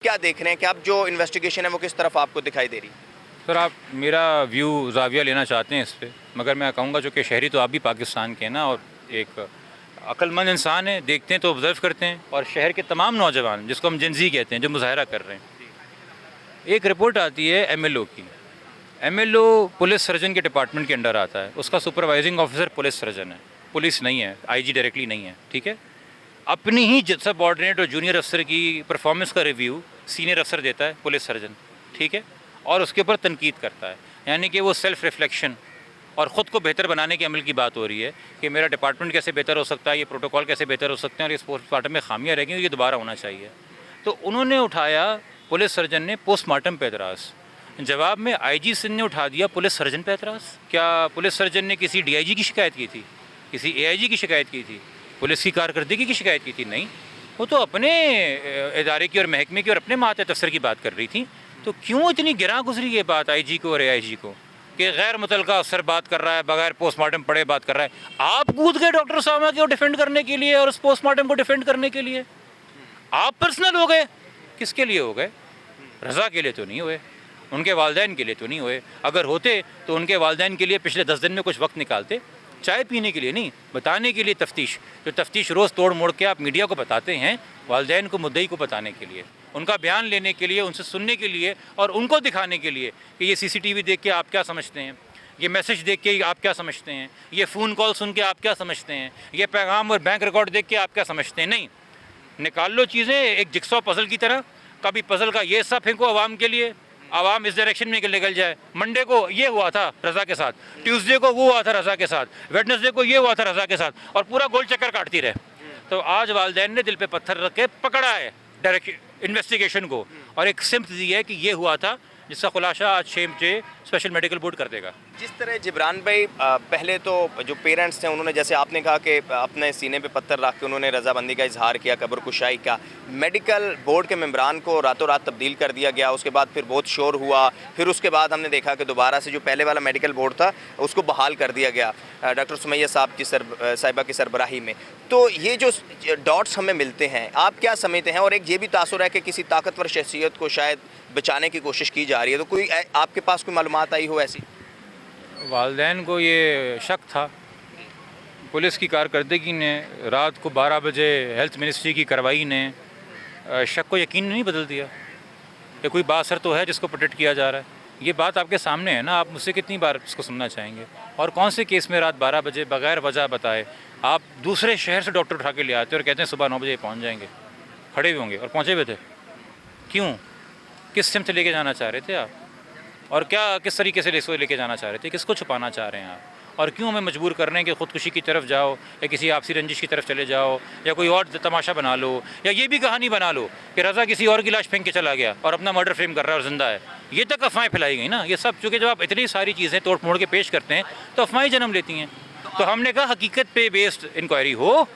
क्या देख रहे हैं कि अब जो इन्वेस्टिगेशन है वो किस तरफ आपको दिखाई दे रही है? सर, आप मेरा व्यू ज़ाविया लेना चाहते हैं इस पे, मगर मैं कहूँगा जो कि शहरी तो आप भी पाकिस्तान के हैं ना, और एक अक्लमंद इंसान है, देखते हैं तो ऑब्ज़र्व करते हैं। और शहर के तमाम नौजवान, जिसको हम जेनज़ी कहते हैं, जो मुज़ाहरा कर रहे हैं, एक रिपोर्ट आती है एमएलओ की। एमएलओ पुलिस सर्जन के डिपार्टमेंट के अंडर आता है, उसका सुपरवाइजिंग ऑफिसर पुलिस सर्जन है, पुलिस नहीं है, आईजी डायरेक्टली नहीं है, ठीक है। अपनी ही सबऑर्डिनेट और जूनियर अफसर की परफॉर्मेंस का रिव्यू सीनियर अफसर देता है, पुलिस सर्जन, ठीक है, और उसके ऊपर तनकीद करता है। यानी कि वो सेल्फ रिफ्लेक्शन और ख़ुद को बेहतर बनाने के अमल की बात हो रही है कि मेरा डिपार्टमेंट कैसे बेहतर हो सकता है, ये प्रोटोकॉल कैसे बेहतर हो सकते हैं, और इस पोस्टमार्टम में खामियाँ रह गई, ये दोबारा होना चाहिए। तो उन्होंने उठाया, पुलिस सर्जन ने, पोस्टमार्टम पे एतराज़। जवाब में आईजी सिंध ने उठा दिया पुलिस सर्जन पे एतराज़। क्या पुलिस सर्जन ने किसी डीआईजी की शिकायत की थी, किसी एआईजी की शिकायत की थी, पुलिस की कारकर्दगी की शिकायत की थी? नहीं, वो तो अपने इदारे की और महकमे की और अपने मातहत अफसर की बात कर रही थी। तो क्यों इतनी गिरा गुजरी ये बात आईजी को और एआईजी को कि गैर मुतलका अफसर बात कर रहा है, बगैर पोस्टमार्टम पढ़े बात कर रहा है? आप कूद गए डॉक्टर साहब को डिफेंड करने के लिए और उस पोस्टमार्टम को डिफेंड करने के लिए। आप पर्सनल हो गए। किसके लिए हो गए? रज़ा के लिए तो नहीं हुए, उनके वालिदैन के लिए तो नहीं हुए। अगर होते तो उनके वालिदैन के लिए पिछले 10 दिन में कुछ वक्त निकालते, चाय पीने के लिए नहीं, बताने के लिए। तफ्तीश, जो तफ्तीश रोज़ तोड़ मोड़ के आप मीडिया को बताते हैं, वालिदैन को, मुद्दई को बताने के लिए, उनका बयान लेने के लिए, उनसे सुनने के लिए और उनको दिखाने के लिए कि ये सीसीटीवी देख के आप क्या समझते हैं, ये मैसेज देख के आप क्या समझते हैं, ये फ़ोन कॉल सुन के आप क्या समझते हैं, ये पैगाम और बैंक रिकॉर्ड देख के आप क्या समझते हैं। नहीं, निकाल लो चीज़ें एक जिक्सॉ पज़ल की तरह। कभी पज़ल का ये हिस्सा फेंको आवाम के लिए, आवाम इस डायरेक्शन में निकल जाए। मंडे को ये हुआ था रज़ा के साथ, ट्यूसडे को वो हुआ था रज़ा के साथ, वेडनेसडे को ये हुआ था रज़ा के साथ, और पूरा गोल चक्कर काटती रहे। तो आज वालिदैन ने दिल पे पत्थर रख के पकड़ा है डायरेक्ट इन्वेस्टिगेशन को, और एक सिम्त दी है कि ये हुआ था, जिसका खुलासा आज 6 बजे स्पेशल मेडिकल बोर्ड कर देगा। जिस तरह जिब्रान भाई, पहले तो जो पेरेंट्स थे उन्होंने, जैसे आपने कहा कि अपने सीने पे पत्थर रख के उन्होंने रज़ाबंदी का इजहार किया, कब्र कुशाई का, मेडिकल बोर्ड के मेंबरान को रातों रात तब्दील कर दिया गया। उसके बाद फिर बहुत शोर हुआ, फिर उसके बाद हमने देखा कि दोबारा से जो पहले वाला मेडिकल बोर्ड था उसको बहाल कर दिया गया डॉक्टर सुमैया साहिबा की सरबराही में। तो ये जो डॉट्स हमें मिलते हैं, आप क्या समझते हैं? और एक ये भी तासुर है कि किसी ताकतवर शख्सियत को शायद बचाने की कोशिश की जा रही है, तो कोई आपके पास कोई मालूमात आई हो ऐसी? वालिदैन को ये शक था, पुलिस की कारकर्दगी ने, रात को 12 बजे हेल्थ मिनिस्ट्री की कार्रवाई ने शक को यकीन नहीं बदल दिया कि कोई बासर तो है जिसको प्रोटेक्ट किया जा रहा है। ये बात आपके सामने है ना, आप मुझसे कितनी बार इसको सुनना चाहेंगे? और कौन से केस में रात 12 बजे बगैर वजह बताए आप दूसरे शहर से डॉक्टर उठा के ले आते और कहते हैं सुबह 9 बजे पहुँच जाएंगे? खड़े भी होंगे और पहुँचे हुए थे। क्यों? किस सिमत लेके जाना चाह रहे थे आप? और क्या, किस तरीके से इसको लेके जाना चाह रहे थे? किसको छुपाना चाह रहे हैं आप? और क्यों हमें मजबूर कर रहे हैं कि ख़ुदकुशी की तरफ जाओ, या किसी आपसी रंजिश की तरफ चले जाओ, या कोई और तमाशा बना लो, या ये भी कहानी बना लो कि रज़ा किसी और की लाश फेंक के चला गया और अपना मर्डर फ्रेम कर रहा है और ज़िंदा है? ये तक अफवाहें फैलाई गई ना। ये सब चूँकि जब आप इतनी सारी चीज़ें तोड़ मोड़ के पेश करते हैं तो अफवाहें जन्म लेती हैं। तो हमने कहा हकीकत पे बेस्ड इंक्वायरी हो,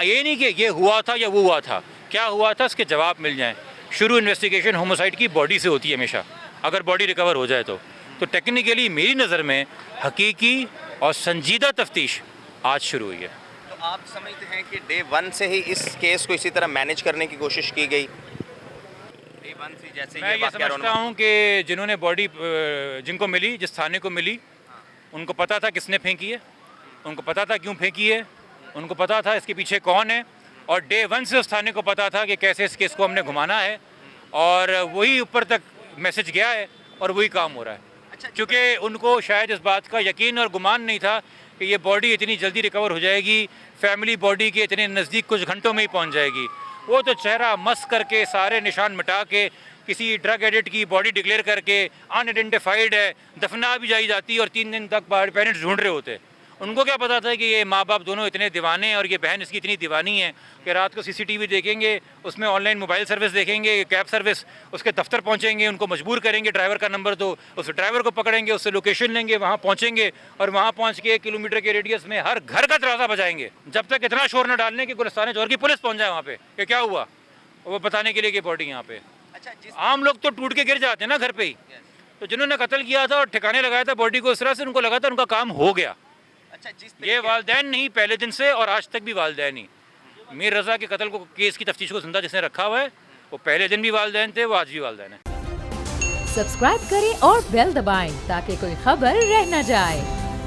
ये नहीं कि ये हुआ था या वो हुआ था। क्या हुआ था इसके जवाब मिल जाएँ। शुरू इन्वेस्टिगेशन होमोसाइड की बॉडी से होती है हमेशा, अगर बॉडी रिकवर हो जाए तो टेक्निकली मेरी नज़र में हकीकी और संजीदा तफ्तीश आज शुरू हुई है। तो आप समझते हैं कि डे 1 से ही इस केस को इसी तरह मैनेज करने की कोशिश की गई? डे 1 से जैसे मैं ये समझता हूँ कि जिन्होंने बॉडी, जिनको मिली, जिस थाने को मिली, उनको पता था किसने फेंकी है, उनको पता था क्यों फेंकी है, उनको पता था इसके पीछे कौन है, और डे 1 से उस थाने को पता था कि कैसे इस केस को हमने घुमाना है, और वही ऊपर तक मैसेज गया है और वही काम हो रहा है। क्योंकि उनको शायद इस बात का यकीन और गुमान नहीं था कि ये बॉडी इतनी जल्दी रिकवर हो जाएगी, फैमिली बॉडी के इतने नज़दीक कुछ घंटों में ही पहुंच जाएगी। वो तो चेहरा मस करके, सारे निशान मिटा के, किसी ड्रग एडिक्ट की बॉडी डिक्लेयर करके अनआइडेंटिफाइड है, दफना भी जाती और 3 दिन तक पेरेंट्स ढूंढ रहे होते। उनको क्या पता था कि ये माँ बाप दोनों इतने दीवाने हैं और ये बहन इसकी इतनी दीवानी है कि रात को सीसीटीवी देखेंगे, उसमें ऑनलाइन मोबाइल सर्विस देखेंगे, कैब सर्विस, उसके दफ्तर पहुंचेंगे, उनको मजबूर करेंगे ड्राइवर का नंबर दो, उस ड्राइवर को पकड़ेंगे, उससे लोकेशन लेंगे, वहाँ पहुँचेंगे और वहाँ पहुँच के 1 किलोमीटर के रेडियस में हर घर का दरवाज़ा बजाएंगे, जब तक इतना शोर न डालने कि गुलिस्तान जौहर की पुलिस पहुँच जाए वहाँ पे कि क्या हुआ, वो बताने के लिए कि बॉडी यहाँ पे। आम लोग तो टूट के गिर जाते हैं ना घर पे ही। तो जिन्होंने कत्ल किया था और ठिकाने लगाया था बॉडी को, इस तरह से उनको लगा था उनका काम हो गया। ये वालिदैन नहीं, पहले दिन से और आज तक भी वालिदैन ही। मीर रज़ा के कत्ल को, केस की तफ्तीश को जिंदा जिसने रखा हुआ है, वो पहले दिन भी वालिदैन थे, वो आज भी वालिदैन हैं। सब्सक्राइब करें और बेल दबाएं ताकि कोई खबर रह न जाए।